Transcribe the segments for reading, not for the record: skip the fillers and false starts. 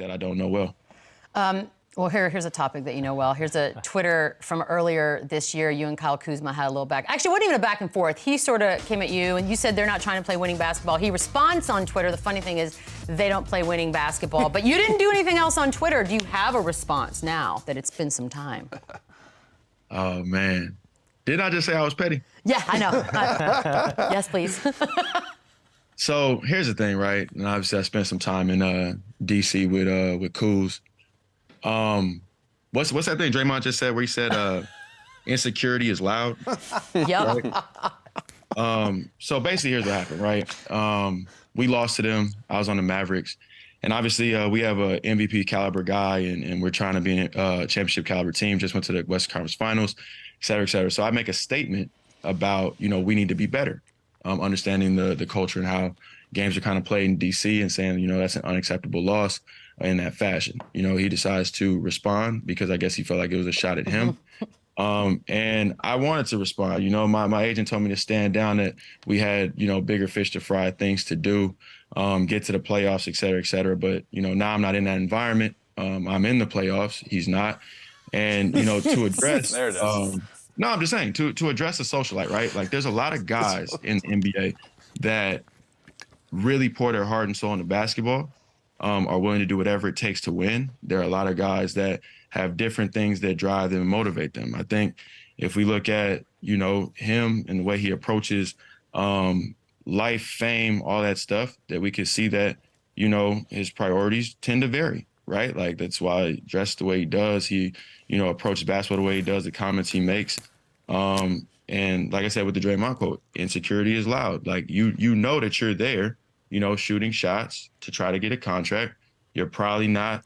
that I don't know well. Well, here's a topic that you know well. Here's a Twitter from earlier this year. You and Kyle Kuzma had a little actually, it wasn't even a back and forth. He sort of came at you, and you said they're not trying to play winning basketball. He responds on Twitter. The funny thing is they don't play winning basketball. But you didn't do anything else on Twitter. Do you have a response now that it's been some time? Oh, man. Didn't I just say I was petty? Yeah, I know. Yes, please. So here's the thing, right? And obviously I spent some time in D.C. with Kuz. What's that thing Draymond just said where he said insecurity is loud? Yep. Right? So basically here's what happened, right? We lost to them. I was on the Mavericks. And obviously we have a MVP caliber guy and we're trying to be a championship caliber team, just went to the Western Conference Finals, et cetera, et cetera. So I make a statement about, we need to be better, understanding the culture and how games are kind of played in D.C. and saying, that's an unacceptable loss in that fashion. He decides to respond because I guess he felt like it was a shot at him. And I wanted to respond. My agent told me to stand down, that we had, bigger fish to fry, things to do, get to the playoffs, et cetera, et cetera. But, now I'm not in that environment. I'm in the playoffs. He's not. And, to address there it is. no, I'm just saying to address the socialite, right? Like there's a lot of guys in the NBA that really pour their heart and soul into basketball, are willing to do whatever it takes to win. There are a lot of guys that have different things that drive them and motivate them. I think if we look at, him and the way he approaches life, fame, all that stuff, that we could see that, his priorities tend to vary, right? Like that's why he dressed the way he does. He, approaches basketball the way he does, the comments he makes. And like I said, with the Draymond quote, insecurity is loud. Like you know that you're there, shooting shots to try to get a contract. You're probably not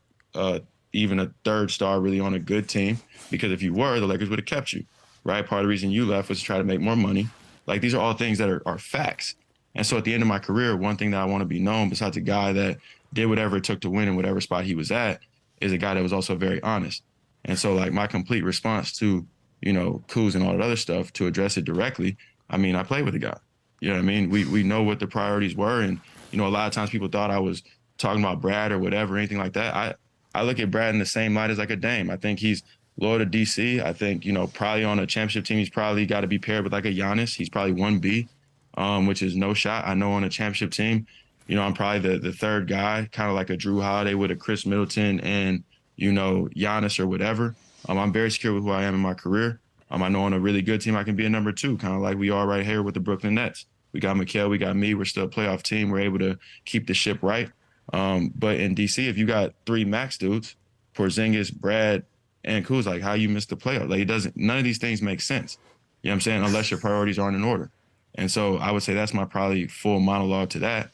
even a third star really on a good team, because if you were, the Lakers would have kept you, right? Part of the reason you left was to try to make more money. Like these are all things that are facts. And so at the end of my career, one thing that I want to be known, besides a guy that did whatever it took to win in whatever spot he was at, is a guy that was also very honest. And so like my complete response to, Kuz and all that other stuff, to address it directly, I played with the guy. You know what I mean? We know what the priorities were. And, a lot of times people thought I was talking about Brad or whatever, anything like that. I look at Brad in the same light as like a Dame. I think he's loyal to DC. I think, probably on a championship team, he's probably got to be paired with like a Giannis. He's probably 1B, which is no shot. I know on a championship team, I'm probably the third guy, kind of like a Drew Holiday with a Chris Middleton and, Giannis or whatever. I'm very secure with who I am in my career. I know on a really good team, I can be a number 2, kind of like we are right here with the Brooklyn Nets. We got Mikal, we got me. We're still a playoff team. We're able to keep the ship right. But in DC, if you got 3 max dudes, Porzingis, Brad, and Kuz, like how you missed the playoff? Like none of these things make sense. You know what I'm saying? Unless your priorities aren't in order. And so I would say that's my probably full monologue to that.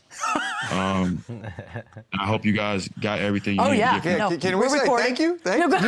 I hope you guys got everything you need to get. No, Can we say recording. thank you? Thank you.